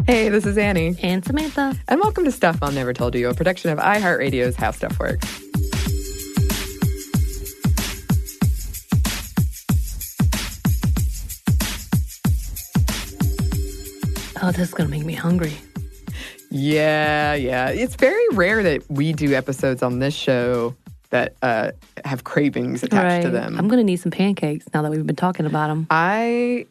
Hey, this is Anney. And Samantha. And welcome to Stuff Mom Never Told You, a production of iHeartRadio's How Stuff Works. Oh, this is going to make me hungry. Yeah. It's very rare that we do episodes on this show that have cravings attached to them. I'm going to need some pancakes now that we've been talking about them. I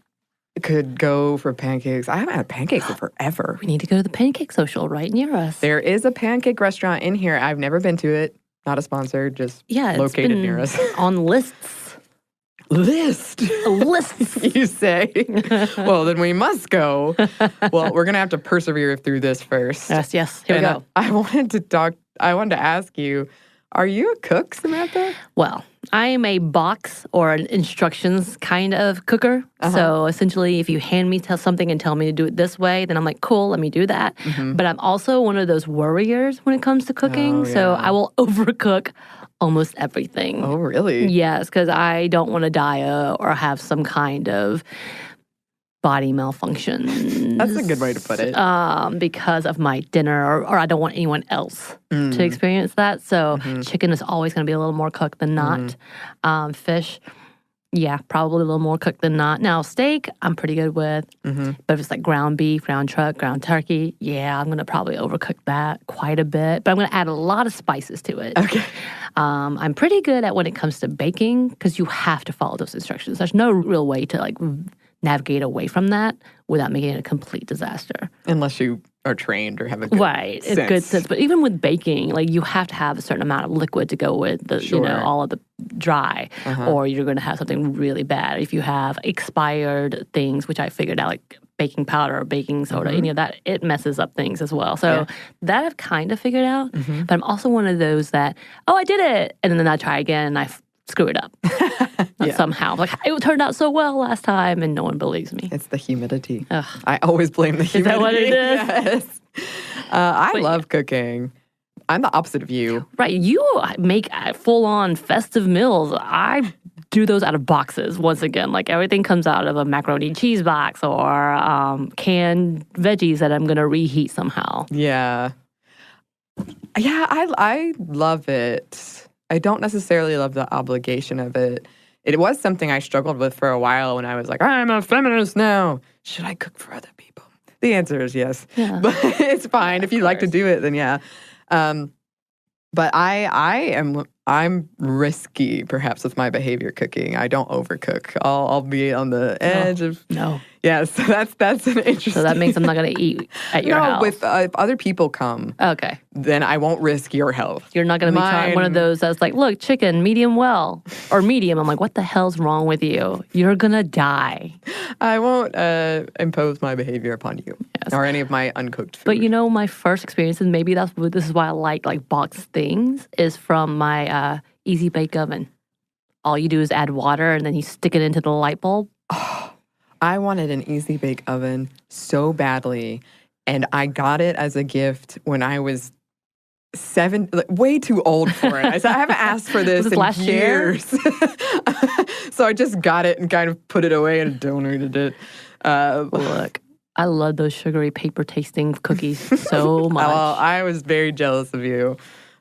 could go for pancakes. I haven't had pancakes in forever. We need to go to the pancake social right near us. There is a pancake restaurant in here. I've never been to it. Not a sponsor, just located near us. On lists. Lists, you say? Well, then we must go. Well, we're going to have to persevere through this first. Yes. Here we go. I wanted to ask you, are you a cook, Samantha? Well, I am a box or an instructions kind of cooker. So essentially, if you hand me something and tell me to do it this way, then I'm like, cool, let me do that. But I'm also one of those worriers when it comes to cooking. So I will overcook almost everything. Oh, really? Yes, because I don't want to die or have some kind of body malfunction. That's a good way to put it. Because of my dinner, or I don't want anyone else to experience that. So chicken is always going to be a little more cooked than not. Fish, yeah, probably a little more cooked than not. Now, steak, I'm pretty good with. But if it's like ground beef, ground truck, ground turkey, yeah, I'm going to probably overcook that quite a bit. But I'm going to add a lot of spices to it. Okay. I'm pretty good at when it comes to baking because you have to follow those instructions. There's no real way to navigate away from that without making it a complete disaster. Unless you are trained or have a good sense. A good sense. But even with baking, you have to have a certain amount of liquid to go with the, all of the dry, or you're going to have something really bad. If you have expired things, which I figured out, like baking powder or baking soda, any of that, it messes up things as well. So that I've kind of figured out. But I'm also one of those that, I did it, and then I try again, and I screw it up somehow. It turned out so well last time, and no one believes me. It's the humidity. Ugh. I always blame the humidity. Is that what it is? Yes. I love cooking. I'm the opposite of you. Right. You make full-on festive meals. I do those out of boxes, once again. Everything comes out of a macaroni and cheese box or canned veggies that I'm going to reheat somehow. Yeah. Yeah, I love it. I don't necessarily love the obligation of it. It was something I struggled with for a while when I was like, I'm a feminist now. Should I cook for other people? The answer is yes. Yeah. But it's fine. If you like to do it, then yeah. But I'm risky, perhaps, with my behavior cooking. I don't overcook. I'll be on the edge of... No. Yeah, so that's an interesting... So that means I'm not going to eat at your house. No, if other people come, okay, then I won't risk your health. You're not going to be trying one of those that's like, look, chicken, medium well, or medium. I'm like, what the hell's wrong with you? You're going to die. I won't impose my behavior upon you or any of my uncooked food. But my first experience, and maybe this is why I like boxed things, is from my Easy Bake Oven. All you do is add water, and then you stick it into the light bulb. I wanted an Easy Bake Oven so badly, and I got it as a gift when I was way too old for it. I said, I haven't asked for this in last years. So I just got it and kind of put it away and donated it. Look, I love those sugary paper tasting cookies so much. Well, I was very jealous of you.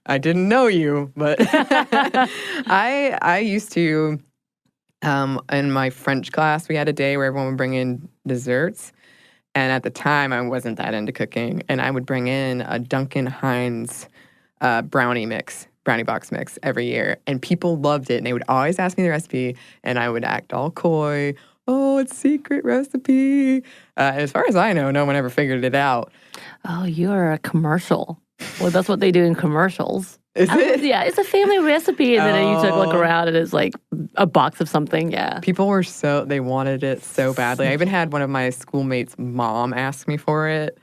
I didn't know you, but I used to... in my French class, we had a day where everyone would bring in desserts. And at the time, I wasn't that into cooking. And I would bring in a Duncan Hines brownie box mix every year. And people loved it. And they would always ask me the recipe. And I would act all coy. Oh, it's secret recipe. As far as I know, no one ever figured it out. Oh, you're a commercial. Well, that's what they do in commercials. Is it? Yeah, it's a family recipe, and then you took a look around, and it's like a box of something, yeah. People were they wanted it so badly. I even had one of my schoolmates' mom ask me for it.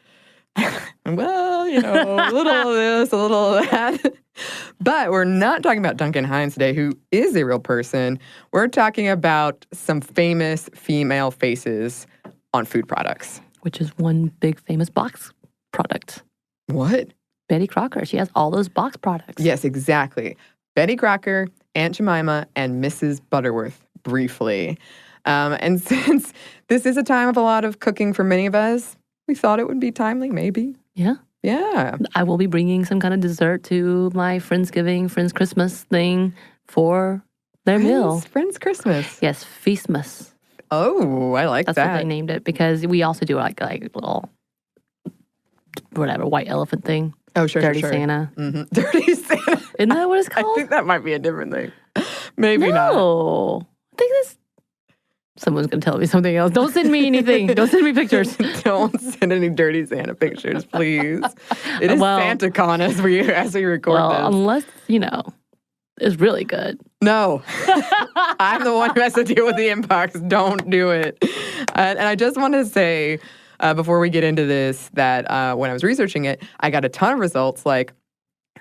Well, a little of this, a little of that. But we're not talking about Duncan Hines today, who is a real person. We're talking about some famous female faces on food products. Which is one big famous box product. What? Betty Crocker. She has all those box products. Yes, exactly. Betty Crocker, Aunt Jemima, and Mrs. Butterworth, briefly. And since this is a time of a lot of cooking for many of us, we thought it would be timely, maybe. Yeah. Yeah. I will be bringing some kind of dessert to my Friends Christmas thing for their meal. Friends Christmas. Yes, Feastmas. Oh, I like That's that. what they named it because we also do like little, whatever, white elephant thing. Oh, sure, Dirty sure. Santa. Mm-hmm. Dirty Santa. Isn't that what it's I called? think that might be a different thing. Maybe not. No. I think this. Someone's going to tell me something else. Don't send me anything. Don't send me pictures. Don't send any Dirty Santa pictures, please. It is SantaCon as we record this. Unless, it's really good. No. I'm the one who has to deal with the inbox. Don't do it. And I just want to say, before we get into this, that when I was researching it, I got a ton of results like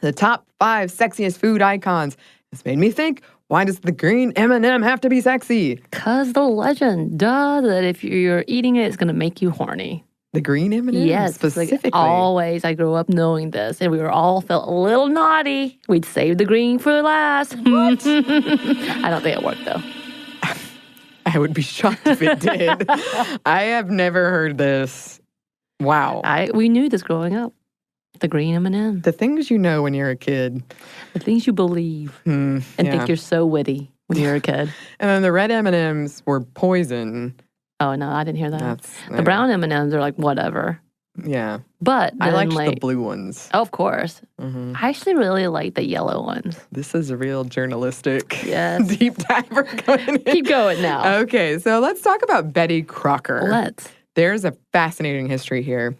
the top 5 sexiest food icons. This made me think, why does the green M&M have to be sexy? Because the legend, that if you're eating it, it's going to make you horny. The green M&M? Yes. Specifically? Always, I grew up knowing this, and we were all felt a little naughty. We'd save the green for last. What? I don't think it worked, though. I would be shocked if it did. I have never heard this. Wow. We knew this growing up. The green M&M. The things you know when you're a kid. The things you believe and think you're so witty when you're a kid. And then the red M&Ms were poison. Oh, no, I didn't hear that. The brown M&Ms are like whatever. Yeah. But I liked the blue ones. Oh, of course. Mm-hmm. I actually really like the yellow ones. This is a real journalistic deep dive we're going in. Keep going now. Okay, so let's talk about Betty Crocker. Let's. There's a fascinating history here.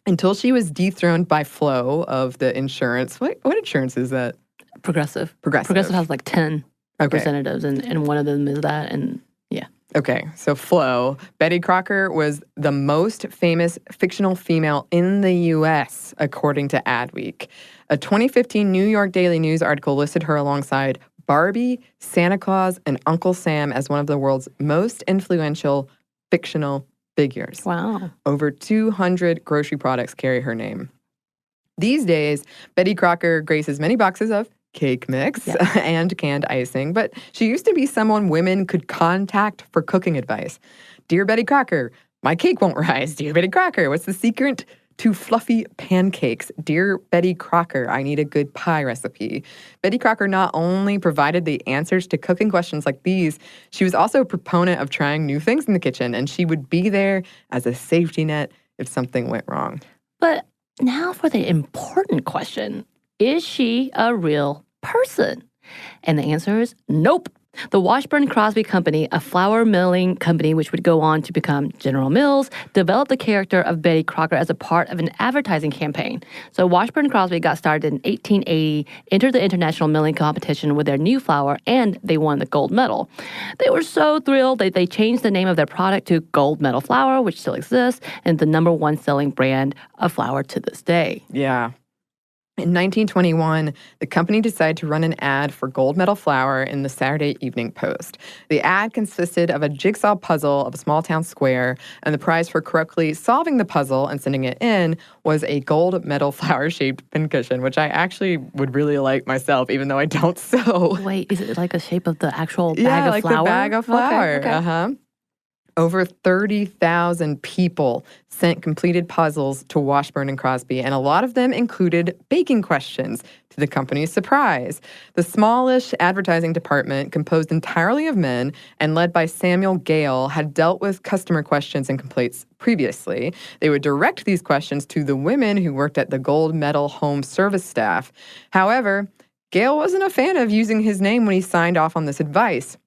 Until she was dethroned by Flo of the insurance. What insurance is that? Progressive. Progressive has like 10 representatives, and one of them is that, and yeah. Okay, so Flo, Betty Crocker was the most famous fictional female in the U.S., according to Adweek. A 2015 New York Daily News article listed her alongside Barbie, Santa Claus, and Uncle Sam as one of the world's most influential fictional figures. Wow. Over 200 grocery products carry her name. These days, Betty Crocker graces many boxes of cake mix and canned icing, but she used to be someone women could contact for cooking advice. Dear Betty Crocker, my cake won't rise. Dear Betty Crocker, what's the secret to fluffy pancakes? Dear Betty Crocker, I need a good pie recipe. Betty Crocker not only provided the answers to cooking questions like these, she was also a proponent of trying new things in the kitchen, and she would be there as a safety net if something went wrong. But now for the important question. Is she a real person? And the answer is nope. The Washburn Crosby Company, a flour milling company which would go on to become General Mills, developed the character of Betty Crocker as a part of an advertising campaign. So Washburn Crosby got started in 1880, entered the international milling competition with their new flour, and they won the gold medal. They were so thrilled that they changed the name of their product to Gold Medal Flour, which still exists, and the #1 selling brand of flour to this day. Yeah. In 1921, the company decided to run an ad for Gold Medal flour in the Saturday Evening Post. The ad consisted of a jigsaw puzzle of a small town square, and the prize for correctly solving the puzzle and sending it in was a gold medal flour-shaped pincushion, which I actually would really like myself, even though I don't sew. Wait, is it like a shape of the actual bag of flour? Yeah, like the bag of flour. Okay. Uh-huh. Over 30,000 people sent completed puzzles to Washburn and Crosby, and a lot of them included baking questions, to the company's surprise. The smallish advertising department, composed entirely of men and led by Samuel Gale, had dealt with customer questions and complaints previously. They would direct these questions to the women who worked at the Gold Medal home service staff. However, Gale wasn't a fan of using his name when he signed off on this advice.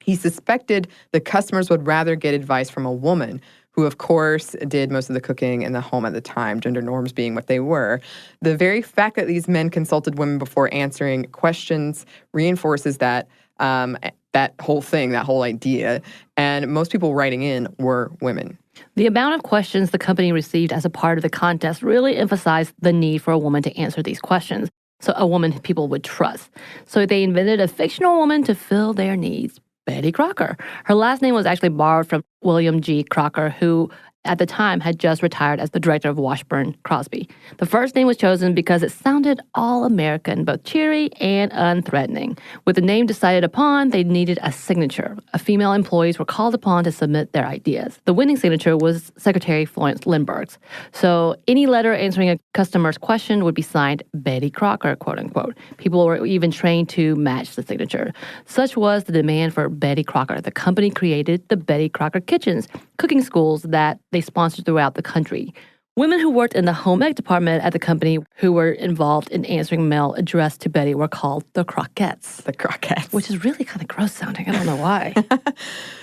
He suspected the customers would rather get advice from a woman, who, of course, did most of the cooking in the home at the time, gender norms being what they were. The very fact that these men consulted women before answering questions reinforces that whole thing, that whole idea. And most people writing in were women. The amount of questions the company received as a part of the contest really emphasized the need for a woman to answer these questions. So a woman people would trust. So they invented a fictional woman to fill their needs. Betty Crocker. Her last name was actually borrowed from William G. Crocker, who at the time, had just retired as the director of Washburn Crosby. The first name was chosen because it sounded all-American, both cheery and unthreatening. With the name decided upon, they needed a signature. Female employees were called upon to submit their ideas. The winning signature was Secretary Florence Lindbergh's. So any letter answering a customer's question would be signed Betty Crocker, quote unquote. People were even trained to match the signature. Such was the demand for Betty Crocker. The company created the Betty Crocker Kitchens, cooking schools that they sponsored throughout the country. Women who worked in the home ec department at the company who were involved in answering mail addressed to Betty were called the Croquettes. The Croquettes. Which is really kind of gross sounding. I don't know why.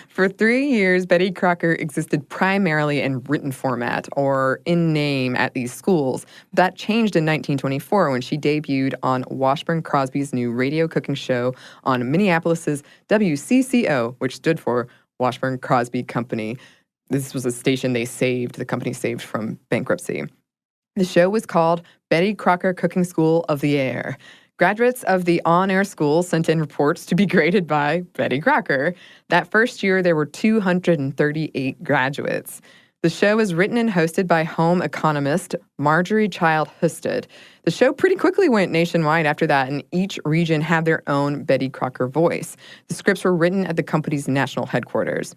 For 3 years, Betty Crocker existed primarily in written format or in name at these schools. That changed in 1924 when she debuted on Washburn Crosby's new radio cooking show on Minneapolis's WCCO, which stood for Washburn Crosby Company. This was a station the company saved from bankruptcy. The show was called Betty Crocker Cooking School of the Air. Graduates of the on-air school sent in reports to be graded by Betty Crocker. That first year, there were 238 graduates. The show was written and hosted by home economist Marjorie Child Husted. The show pretty quickly went nationwide after that, and each region had their own Betty Crocker voice. The scripts were written at the company's national headquarters.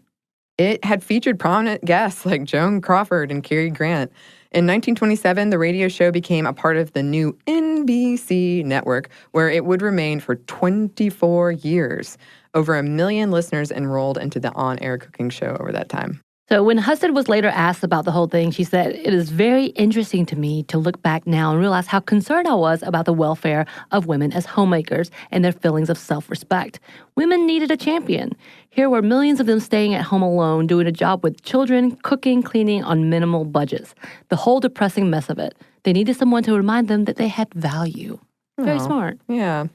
It had featured prominent guests like Joan Crawford and Cary Grant. In 1927, the radio show became a part of the new NBC network, where it would remain for 24 years. Over 1 million listeners enrolled into the on-air cooking show over that time. So when Husted was later asked about the whole thing, she said, "It is very interesting to me to look back now and realize how concerned I was about the welfare of women as homemakers and their feelings of self-respect. Women needed a champion. Here were millions of them staying at home alone, doing a job with children, cooking, cleaning on minimal budgets. The whole depressing mess of it. They needed someone to remind them that they had value." Very smart. Yeah.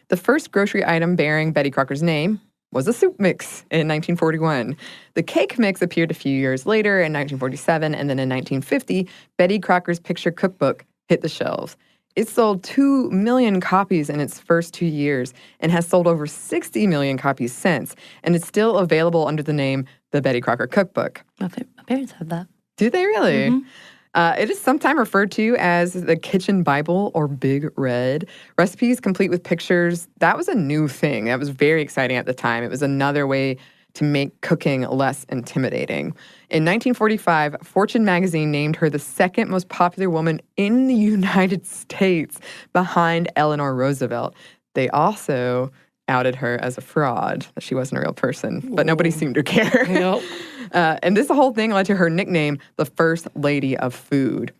The first grocery item bearing Betty Crocker's name was a soup mix in 1941. The cake mix appeared a few years later in 1947, and then in 1950, Betty Crocker's picture cookbook hit the shelves. It sold 2 million copies in its first 2 years and has sold over 60 million copies since, and it's still available under the name The Betty Crocker Cookbook. My parents had that. Do they really? Mm-hmm. It is sometimes referred to as the Kitchen Bible or Big Red. Recipes complete with pictures, that was a new thing. That was very exciting at the time. It was another way to make cooking less intimidating. In 1945, Fortune magazine named her the second most popular woman in the United States, behind Eleanor Roosevelt. They also outed her as a fraud, that she wasn't a real person, but nobody seemed to care. Nope. And this whole thing led to her nickname, the First Lady of Food.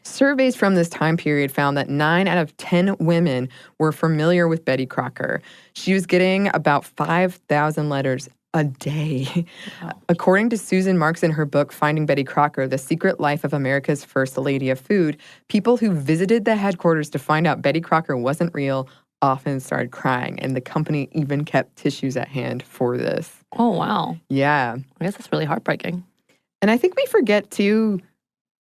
Surveys from this time period found that 9 out of 10 women were familiar with Betty Crocker. She was getting about 5,000 letters a day. Wow. According to Susan Marks in her book, Finding Betty Crocker, The Secret Life of America's First Lady of Food, people who visited the headquarters to find out Betty Crocker wasn't real often started crying, and the company even kept tissues at hand for this. Oh, wow. Yeah. I guess that's really heartbreaking. And I think we forget, too,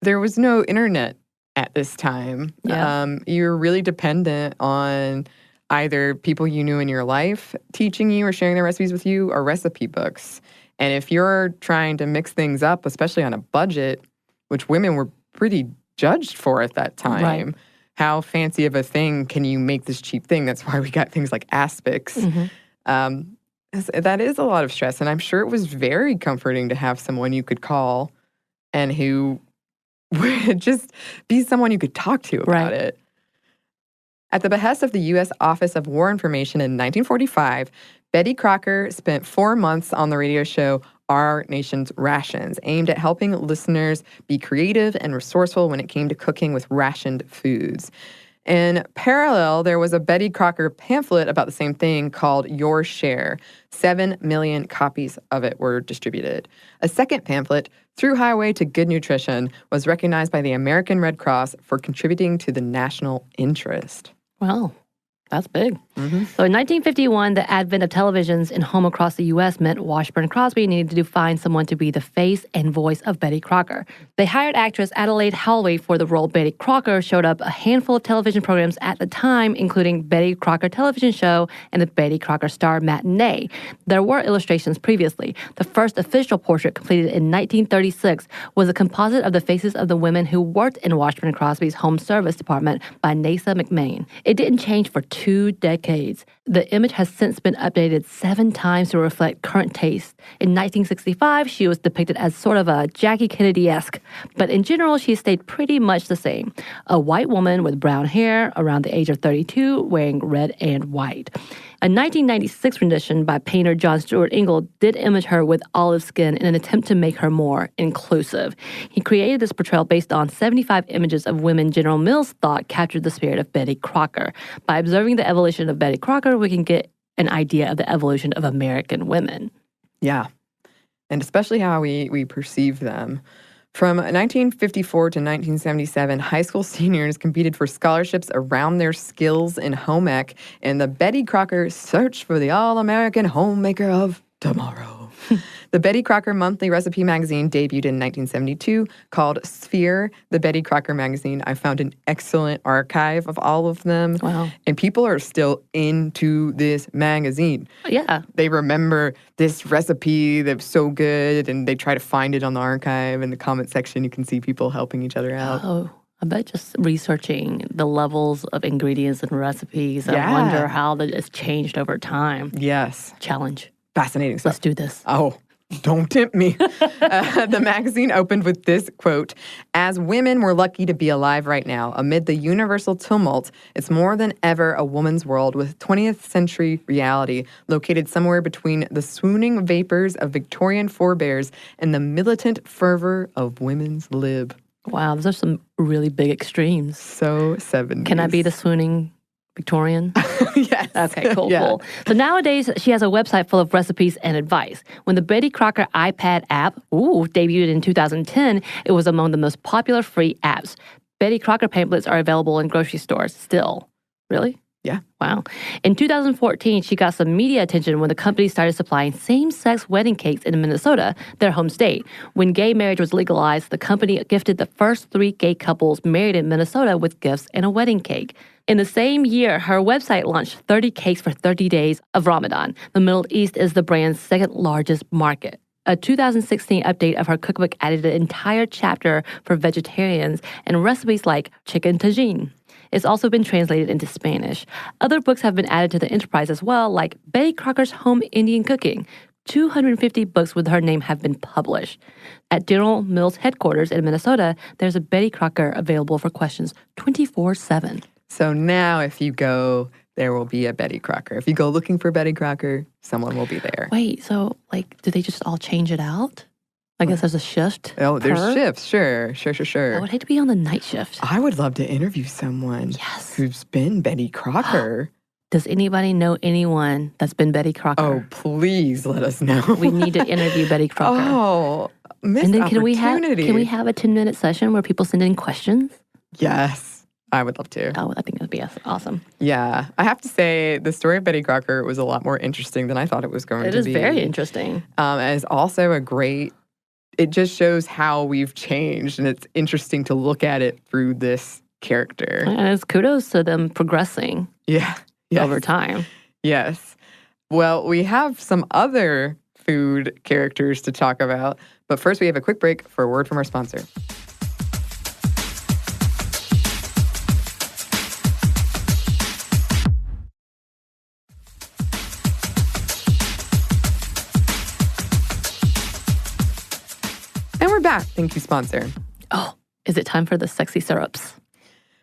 there was no internet at this time. Yeah. You were really dependent on either people you knew in your life teaching you or sharing their recipes with you, or recipe books. And if you're trying to mix things up, especially on a budget, which women were pretty judged for at that time, right. How fancy of a thing can you make this cheap thing? That's why we got things like aspics. Mm-hmm. That is a lot of stress. And I'm sure it was very comforting to have someone you could call and who would just be someone you could talk to about it. At the behest of the U.S. Office of War Information in 1945, Betty Crocker spent 4 months on the radio show Our Nation's Rations, aimed at helping listeners be creative and resourceful when it came to cooking with rationed foods. In parallel, there was a Betty Crocker pamphlet about the same thing called Your Share. 7 million copies of it were distributed. A second pamphlet, Through Highway to Good Nutrition, was recognized by the American Red Cross for contributing to the national interest. Wow, that's big. So in 1951, the advent of televisions in home across the U.S. meant Washburn Crosby needed to find someone to be the face and voice of Betty Crocker. They hired actress Adelaide Hallway for the role. Betty Crocker showed up a handful of television programs at the time, including Betty Crocker Television Show and the Betty Crocker Star Matinee. There were illustrations previously. The first official portrait, completed in 1936, was a composite of the faces of the women who worked in Washburn Crosby's home service department by Nasa McVey. It didn't change for 2 decades. The image has since been updated 7 times to reflect current taste. In 1965, she was depicted as sort of a Jackie Kennedy-esque, but in general, she stayed pretty much the same. A white woman with brown hair around the age of 32, wearing red and white. A 1996 rendition by painter John Stuart Ingle did image her with olive skin in an attempt to make her more inclusive. He created this portrayal based on 75 images of women General Mills thought captured the spirit of Betty Crocker. By observing the evolution of Betty Crocker, we can get an idea of the evolution of American women. Yeah, and especially how we perceive them. From 1954 to 1977, high school seniors competed for scholarships around their skills in home ec in the Betty Crocker Search for the All-American Homemaker of Tomorrow. The Betty Crocker monthly recipe magazine debuted in 1972 called Sphere, the Betty Crocker magazine. I found an excellent archive of all of them. Wow. And people are still into this magazine. Yeah. They remember this recipe that's so good, and they try to find it on the archive. In the comment section, you can see people helping each other out. Oh, I bet just researching the levels of ingredients and recipes, Yeah. I wonder how that has changed over time. Yes. Challenge. Fascinating stuff. Let's do this. Oh, don't tempt me. The magazine opened with this quote: "As women, we're lucky to be alive right now. Amid the universal tumult, it's more than ever a woman's world with 20th century reality, located somewhere between the swooning vapors of Victorian forebears and the militant fervor of women's lib." Wow, those are some really big extremes. So 70s. Can I be the swooning Victorian? Yes. Okay, cool, Yeah. cool. So nowadays, she has a website full of recipes and advice. When the Betty Crocker iPad app, debuted in 2010, it was among the most popular free apps. Betty Crocker pamphlets are available in grocery stores still. Really? Yeah. Wow. In 2014, she got some media attention when the company started supplying same-sex wedding cakes in Minnesota, their home state. When gay marriage was legalized, the company gifted the first 3 gay couples married in Minnesota with gifts and a wedding cake. In the same year, her website launched 30 cakes for 30 days of Ramadan. The Middle East is the brand's second largest market. A 2016 update of her cookbook added an entire chapter for vegetarians and recipes like chicken tagine. It's also been translated into Spanish. Other books have been added to the enterprise as well, like Betty Crocker's Home Indian Cooking. 250 books with her name have been published. At General Mills headquarters in Minnesota, there's a Betty Crocker available for questions 24/7. So now if you go, there will be a Betty Crocker. If you go looking for Betty Crocker, someone will be there. Wait, so do they just all change it out? I guess there's a shift. Oh, there's per? shifts. Sure. I would hate to be on the night shift. I would love to interview someone who's been Betty Crocker. Does anybody know anyone that's been Betty Crocker? Oh, please let us know. We need to interview Betty Crocker. Oh, missed and then opportunity. can we have a 10-minute session where people send in questions? Yes, I would love to. Oh, I think that would be awesome. Yeah, I have to say the story of Betty Crocker was a lot more interesting than I thought it was going to be. It is very interesting. And it's also it just shows how we've changed, and it's interesting to look at it through this character. And it's kudos to them progressing over time. Yes. Well, we have some other food characters to talk about, but first we have a quick break for a word from our sponsor. And we're back. Thank you, sponsor. Oh, is it time for the sexy syrups?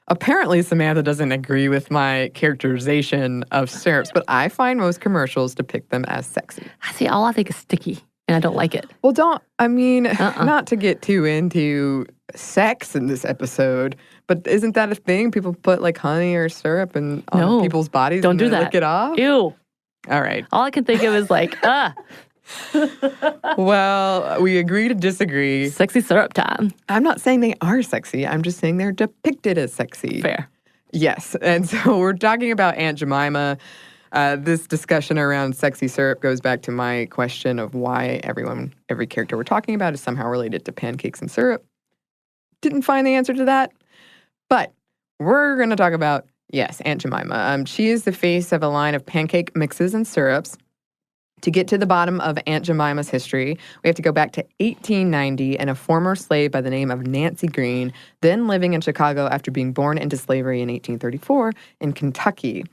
Apparently, Samantha doesn't agree with my characterization of syrups, but I find most commercials depict them as sexy. See, all I think is sticky, and I don't like it. Well, not to get too into sex in this episode, but isn't that a thing? People put like honey or syrup on people's bodies don't and do they that. lick it off? Ew. All right. All I can think of is Well, we agree to disagree. Sexy syrup time. I'm not saying they are sexy. I'm just saying they're depicted as sexy. Fair. Yes. And so we're talking about Aunt Jemima. This discussion around sexy syrup goes back to my question of why every character we're talking about is somehow related to pancakes and syrup. Didn't find the answer to that. But we're going to talk about, yes, Aunt Jemima. She is the face of a line of pancake mixes and syrups. To get to the bottom of Aunt Jemima's history, we have to go back to 1890 and a former slave by the name of Nancy Green, then living in Chicago after being born into slavery in 1834 in Kentucky.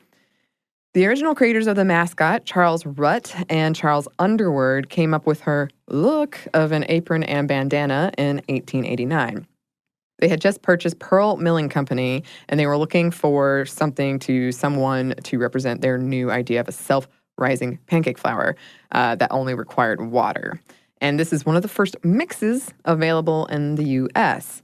The original creators of the mascot, Charles Rutt and Charles Underwood, came up with her look of an apron and bandana in 1889. They had just purchased Pearl Milling Company, and they were looking for someone to represent their new idea of a self-rising pancake flour that only required water. And this is one of the first mixes available in the U.S.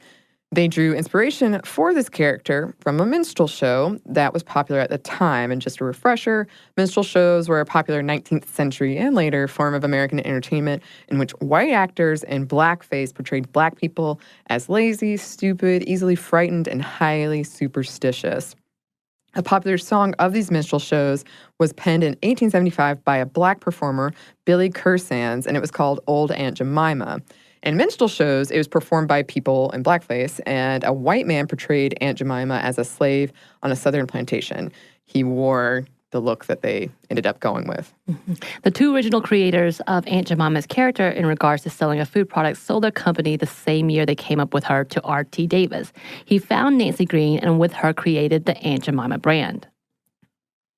They drew inspiration for this character from a minstrel show that was popular at the time. And just a refresher, minstrel shows were a popular 19th century and later form of American entertainment in which white actors in blackface portrayed black people as lazy, stupid, easily frightened, and highly superstitious. A popular song of these minstrel shows was penned in 1875 by a black performer, Billy Cursands, and it was called Old Aunt Jemima. In minstrel shows, it was performed by people in blackface, and a white man portrayed Aunt Jemima as a slave on a southern plantation. He wore the look that they ended up going with. Mm-hmm. The two original creators of Aunt Jemima's character in regards to selling a food product sold their company the same year they came up with her to R.T. Davis. He found Nancy Green and with her created the Aunt Jemima brand.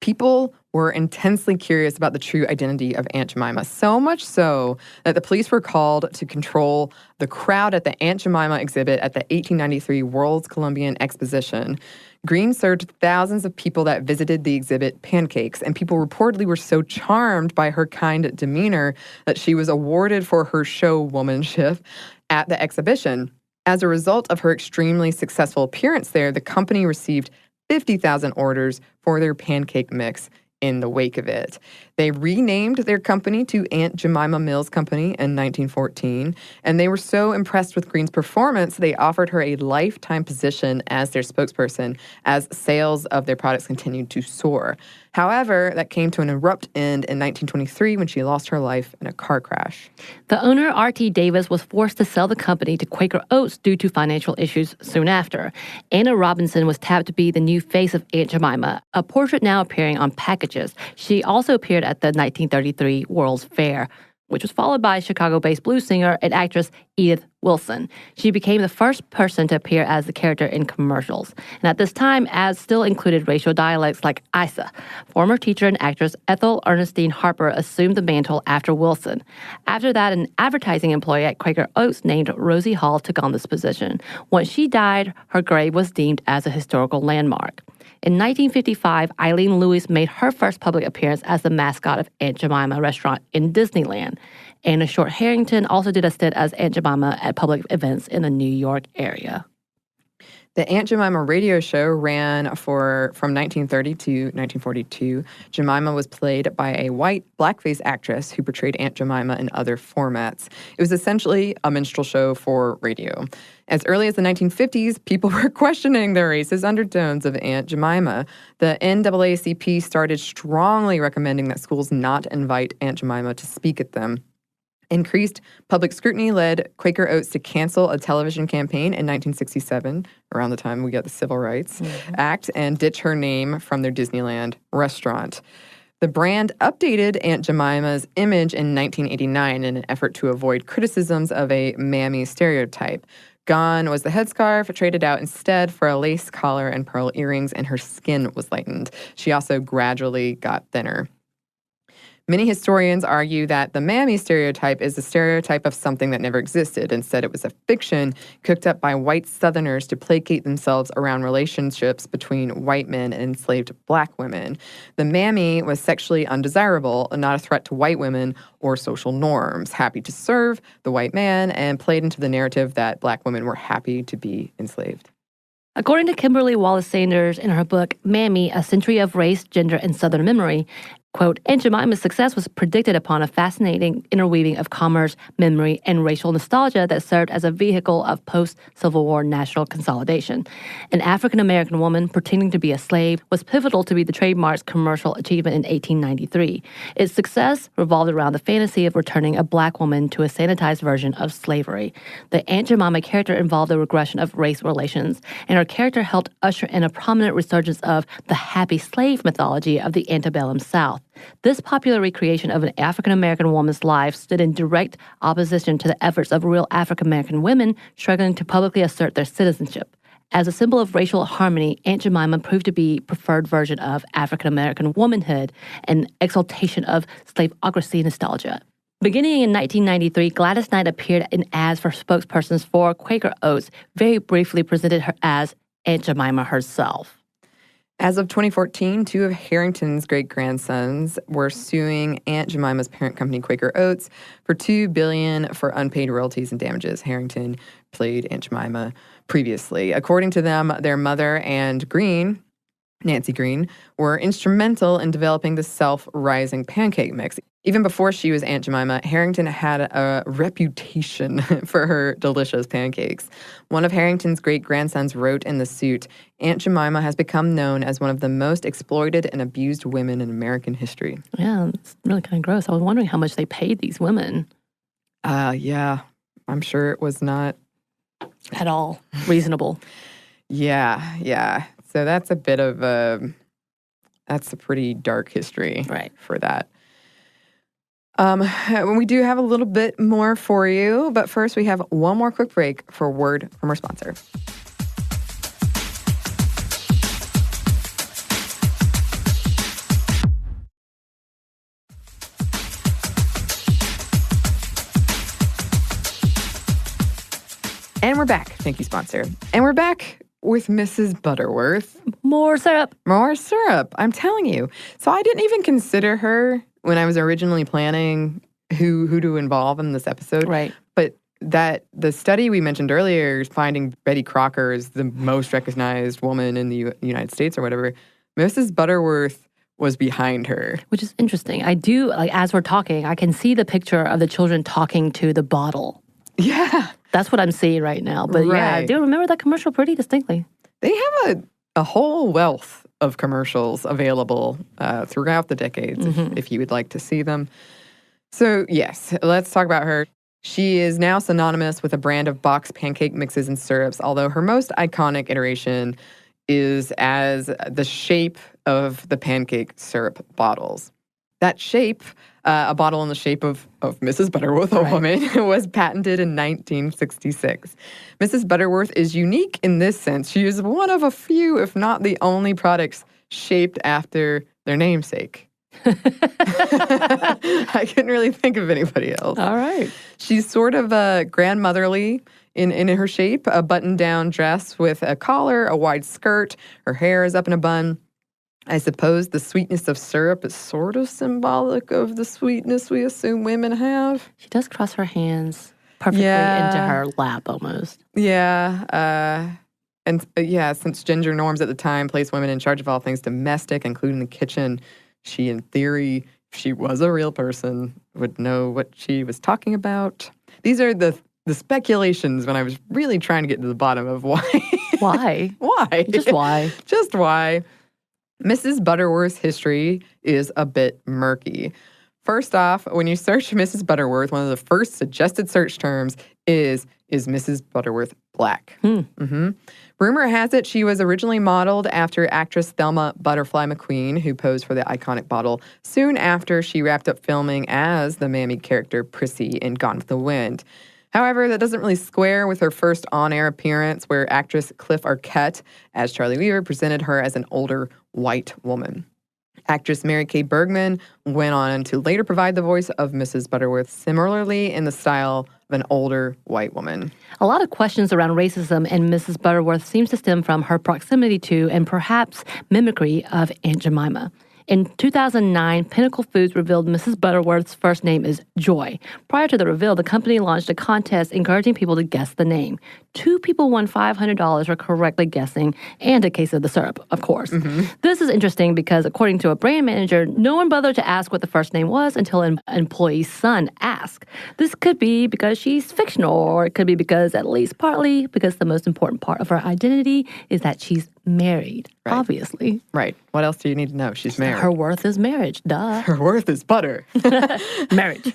People were intensely curious about the true identity of Aunt Jemima, so much so that the police were called to control the crowd at the Aunt Jemima exhibit at the 1893 World's Columbian Exposition. Green served thousands of people that visited the exhibit pancakes, and people reportedly were so charmed by her kind demeanor that she was awarded for her showwomanship at the exhibition. As a result of her extremely successful appearance there, the company received 50,000 orders for their pancake mix in the wake of it. They renamed their company to Aunt Jemima Mills Company in 1914, and they were so impressed with Green's performance, they offered her a lifetime position as their spokesperson as sales of their products continued to soar. However, that came to an abrupt end in 1923 when she lost her life in a car crash. The owner, R.T. Davis, was forced to sell the company to Quaker Oats due to financial issues soon after. Anna Robinson was tapped to be the new face of Aunt Jemima, a portrait now appearing on packages. She also appeared at the 1933 World's Fair, which was followed by Chicago-based blues singer and actress Edith Wilson. She became the first person to appear as the character in commercials. And at this time, ads still included racial dialects like Isa. Former teacher and actress Ethel Ernestine Harper assumed the mantle after Wilson. After that, an advertising employee at Quaker Oats named Rosie Hall took on this position. Once she died, her grave was deemed as a historical landmark. In 1955, Eileen Lewis made her first public appearance as the mascot of Aunt Jemima restaurant in Disneyland. Anna Short Harrington also did a stint as Aunt Jemima at public events in the New York area. The Aunt Jemima radio show ran from 1930 to 1942. Jemima was played by a white blackface actress who portrayed Aunt Jemima in other formats. It was essentially a minstrel show for radio. As early as the 1950s, people were questioning the racist undertones of Aunt Jemima. The NAACP started strongly recommending that schools not invite Aunt Jemima to speak at them. Increased public scrutiny led Quaker Oats to cancel a television campaign in 1967, around the time we got the Civil Rights Act, and ditch her name from their Disneyland restaurant. The brand updated Aunt Jemima's image in 1989 in an effort to avoid criticisms of a mammy stereotype. Gone was the headscarf, traded out instead for a lace collar and pearl earrings, and her skin was lightened. She also gradually got thinner. Many historians argue that the mammy stereotype is the stereotype of something that never existed. Instead, it was a fiction cooked up by white Southerners to placate themselves around relationships between white men and enslaved black women. The mammy was sexually undesirable, not a threat to white women or social norms, happy to serve the white man, and played into the narrative that black women were happy to be enslaved. According to Kimberly Wallace Sanders in her book, Mammy, A Century of Race, Gender, and Southern Memory, Quote, Aunt Jemima's success was predicted upon a fascinating interweaving of commerce, memory, and racial nostalgia that served as a vehicle of post-Civil War national consolidation. An African-American woman pretending to be a slave was pivotal to be the trademark's commercial achievement in 1893. Its success revolved around the fantasy of returning a black woman to a sanitized version of slavery. The Aunt Jemima character involved a regression of race relations, and her character helped usher in a prominent resurgence of the happy slave mythology of the antebellum South. This popular recreation of an African-American woman's life stood in direct opposition to the efforts of real African-American women struggling to publicly assert their citizenship. As a symbol of racial harmony, Aunt Jemima proved to be a preferred version of African-American womanhood, an exaltation of slaveocracy nostalgia. Beginning in 1993, Gladys Knight appeared in ads for spokespersons for Quaker Oats, very briefly presented her as Aunt Jemima herself. As of 2014, 2 of Harrington's great-grandsons were suing Aunt Jemima's parent company, Quaker Oats, for $2 billion for unpaid royalties and damages. Harrington played Aunt Jemima previously. According to them, their mother and Nancy Green, were instrumental in developing the self-rising pancake mix. Even before she was Aunt Jemima, Harrington had a reputation for her delicious pancakes. One of Harrington's great-grandsons wrote in the suit, Aunt Jemima has become known as one of the most exploited and abused women in American history. Yeah, it's really kind of gross. I was wondering how much they paid these women. Yeah, I'm sure it was not at all reasonable. Yeah. So that's a bit of that's a pretty dark history for that. We do have a little bit more for you, but first we have one more quick break for a word from our sponsor. And we're back. Thank you, sponsor. And we're back with Mrs. Butterworth. More syrup. More syrup. I'm telling you. So I didn't even consider her when I was originally planning who to involve in this episode. Right. But that the study we mentioned earlier, finding Betty Crocker as the most recognized woman in the United States or whatever, Mrs. Butterworth was behind her. Which is interesting. I do, as we're talking, I can see the picture of the children talking to the bottle. Yeah. That's what I'm seeing right now. But yeah, I do remember that commercial pretty distinctly. They have a whole wealth of commercials available throughout the decades if you would like to see them. So yes, let's talk about her. She is now synonymous with a brand of boxed pancake mixes and syrups, although her most iconic iteration is as the shape of the pancake syrup bottles. That shape, a bottle in the shape of Mrs. Butterworth, a woman, was patented in 1966. Mrs. Butterworth is unique in this sense. She is one of a few, if not the only, products shaped after their namesake. I couldn't really think of anybody else. All right. She's sort of grandmotherly in her shape, a button-down dress with a collar, a wide skirt. Her hair is up in a bun. I suppose the sweetness of syrup is sort of symbolic of the sweetness we assume women have. She does cross her hands perfectly into her lap almost. Yeah. Since gender norms at the time placed women in charge of all things domestic, including the kitchen, she, in theory, if she was a real person, would know what she was talking about. These are the speculations when I was really trying to get to the bottom of why. Why? Why? Just why? Just why. Mrs. Butterworth's history is a bit murky. First off, when you search Mrs. Butterworth, one of the first suggested search terms is Mrs. Butterworth black? Rumor has it she was originally modeled after actress Thelma Butterfly McQueen, who posed for the iconic bottle soon after she wrapped up filming as the mammy character Prissy in Gone with the Wind. However, that doesn't really square with her first on-air appearance, where actress Cliff Arquette, as Charlie Weaver, presented her as an older white woman. Actress Mary Kay Bergman went on to later provide the voice of Mrs. Butterworth, similarly in the style of an older white woman. A lot of questions around racism in Mrs. Butterworth seems to stem from her proximity to and perhaps mimicry of Aunt Jemima. In 2009, Pinnacle Foods revealed Mrs. Butterworth's first name is Joy. Prior to the reveal, the company launched a contest encouraging people to guess the name. 2 people won $500 for correctly guessing, and a case of the syrup, of course. This is interesting because, according to a brand manager, no one bothered to ask what the first name was until an employee's son asked. This could be because she's fictional, or it could be because, at least partly, because the most important part of her identity is that she's married, obviously. Right. What else do you need to know? She's married. Her worth is marriage, duh. Her worth is butter. Marriage.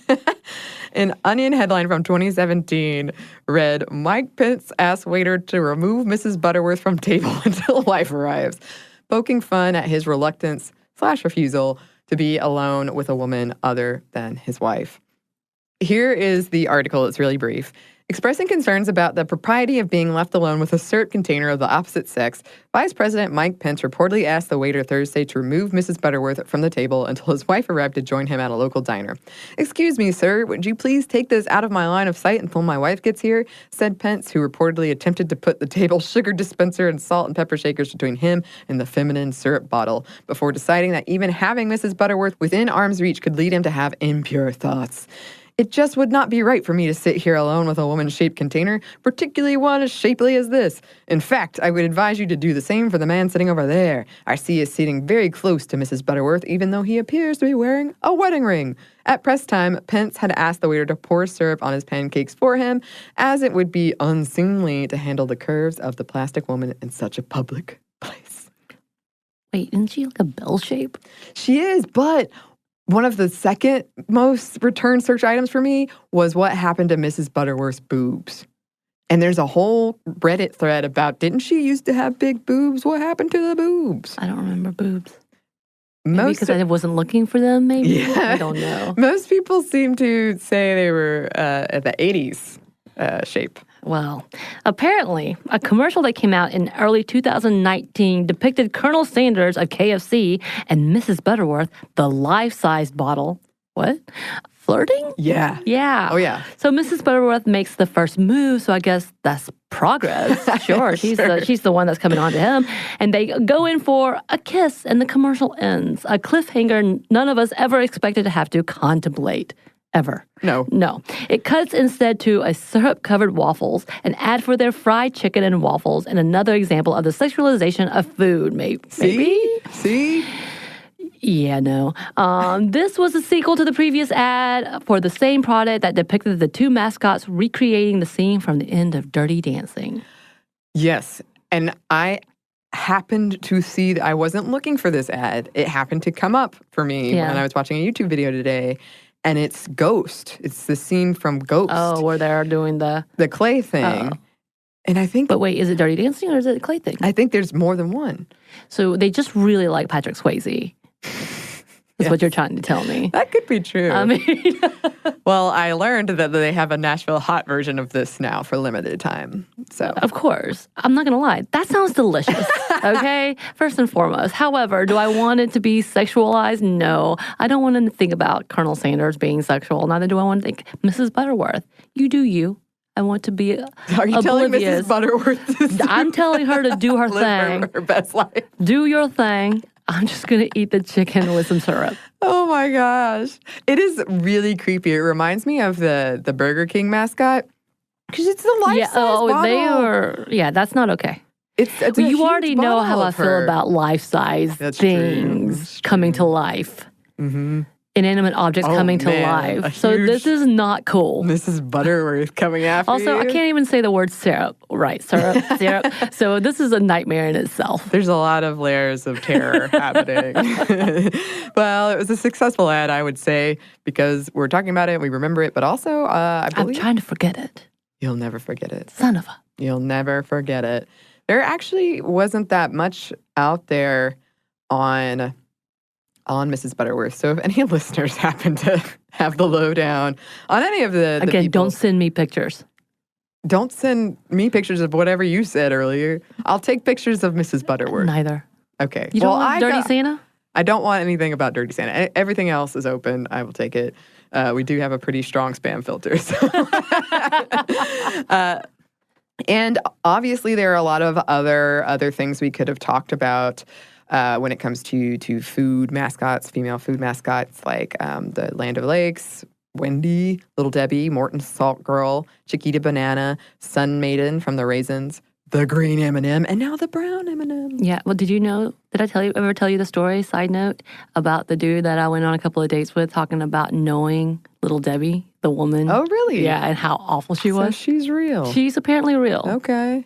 An Onion headline from 2017 read, Mike Pence asks waiter to remove Mrs. Butterworth from table until wife arrives, poking fun at his reluctance/refusal to be alone with a woman other than his wife. Here is the article. It's really brief. Expressing concerns about the propriety of being left alone with a syrup container of the opposite sex, Vice President Mike Pence reportedly asked the waiter Thursday to remove Mrs. Butterworth from the table until his wife arrived to join him at a local diner. "Excuse me, sir, would you please take this out of my line of sight until my wife gets here?" said Pence, who reportedly attempted to put the table sugar dispenser and salt and pepper shakers between him and the feminine syrup bottle, before deciding that even having Mrs. Butterworth within arm's reach could lead him to have impure thoughts. "It just would not be right for me to sit here alone with a woman-shaped container, particularly one as shapely as this. In fact, I would advise you to do the same for the man sitting over there. I see is sitting very close to Mrs. Butterworth, even though he appears to be wearing a wedding ring." At press time, Pence had asked the waiter to pour syrup on his pancakes for him, as it would be unseemly to handle the curves of the plastic woman in such a public place. Wait, isn't she like a bell shape? She is, but one of the second most returned search items for me was what happened to Mrs. Butterworth's boobs. And there's a whole Reddit thread about, didn't she used to have big boobs? What happened to the boobs? I don't remember boobs. Maybe because I wasn't looking for them, maybe? Yeah. I don't know. Most people seem to say they were at the 80s shape. Well, apparently, a commercial that came out in early 2019 depicted Colonel Sanders of KFC and Mrs. Butterworth, the life-sized bottle. What? Flirting? Yeah. Yeah. Oh, yeah. So Mrs. Butterworth makes the first move, so I guess that's progress. Sure. She's the one that's coming on to him. And they go in for a kiss, and the commercial ends. A cliffhanger none of us ever expected to have to contemplate. Ever. No. It cuts instead to a syrup-covered waffles, an ad for their fried chicken and waffles, and another example of the sexualization of food. Maybe? See? Yeah, no. This was a sequel to the previous ad for the same product that depicted the 2 mascots recreating the scene from the end of Dirty Dancing. Yes. And I happened to see that I wasn't looking for this ad. It happened to come up for me when I was watching a YouTube video today. And it's Ghost. It's the scene from Ghost. Oh, where they're doing the clay thing. And I think... But wait, is it Dirty Dancing or is it the clay thing? I think there's more than one. So they just really like Patrick Swayze. That's what you're trying to tell me. That could be true. I mean... Well, I learned that they have a Nashville Hot version of this now for limited time. So, of course. I'm not going to lie. That sounds delicious. Okay? First and foremost. However, do I want it to be sexualized? No. I don't want to think about Colonel Sanders being sexual. Neither do I want to think Mrs. Butterworth. You do you. I want to be Are you telling Mrs. Butterworth I'm telling her to do her thing. Her best life. Do your thing. I'm just going to eat the chicken with some syrup. Oh my gosh. It is really creepy. It reminds me of the Burger King mascot. Because it's the life-size bottle. That's not okay. It's you already know how I feel about life-size things coming to life. Mm-hmm. Inanimate objects coming to life. So this is not cool. Mrs. Butterworth coming after you. Also, I can't even say the word syrup. Right, syrup. So this is a nightmare in itself. There's a lot of layers of terror happening. Well, it was a successful ad, I would say, because we're talking about it, we remember it, but also, I believe... I'm trying to forget it. You'll never forget it. Son of a... You'll never forget it. There actually wasn't that much out there on Mrs. Butterworth. So if any listeners happen to have the lowdown on any of the Again, people, don't send me pictures. Don't send me pictures of whatever you said earlier. I'll take pictures of Mrs. Butterworth. Neither. Okay. You don't want Dirty Santa? I don't want anything about Dirty Santa. Everything else is open. I will take it. We do have a pretty strong spam filter. So. And obviously there are a lot of other things we could have talked about. when it comes to food mascots, female food mascots, like the Land O'Lakes, Wendy, Little Debbie, Morton's Salt Girl, Chiquita Banana, Sun Maiden from the Raisins, the green M&M, and now the brown M&M. Yeah. Well, did I ever tell you the story, side note, about the dude that I went on a couple of dates with talking about knowing Little Debbie, the woman? Oh, really? Yeah, and how awful she was. So she's real. She's apparently real. Okay.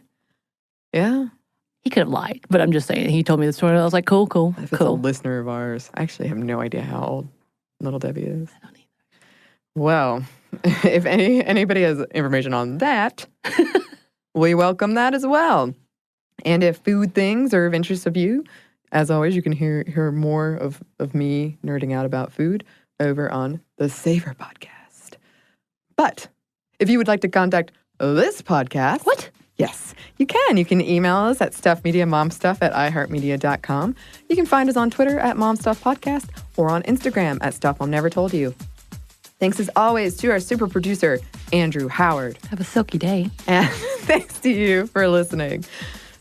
Yeah. He could have lied, but I'm just saying. He told me the story. I was like, cool. If it's a listener of ours, I actually have no idea how old Little Debbie is. I don't either. Well, if anybody has information on that, we welcome that as well. And if food things are of interest of you, as always, you can hear more of me nerding out about food over on the Savor Podcast. But if you would like to contact this podcast... What? Yes, you can. You can email us at stuffmediamomstuff@iheartmedia.com. You can find us on Twitter at momstuffpodcast or on Instagram at stuffmomnevertoldyou. Thanks as always to our super producer, Andrew Howard. Have a silky day. And thanks to you for listening.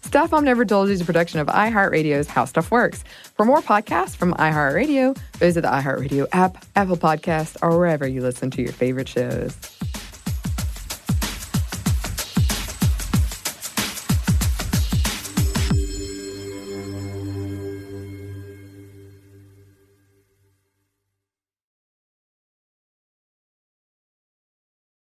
Stuff Mom Never Told You is a production of iHeartRadio's How Stuff Works. For more podcasts from iHeartRadio, visit the iHeartRadio app, Apple Podcasts, or wherever you listen to your favorite shows.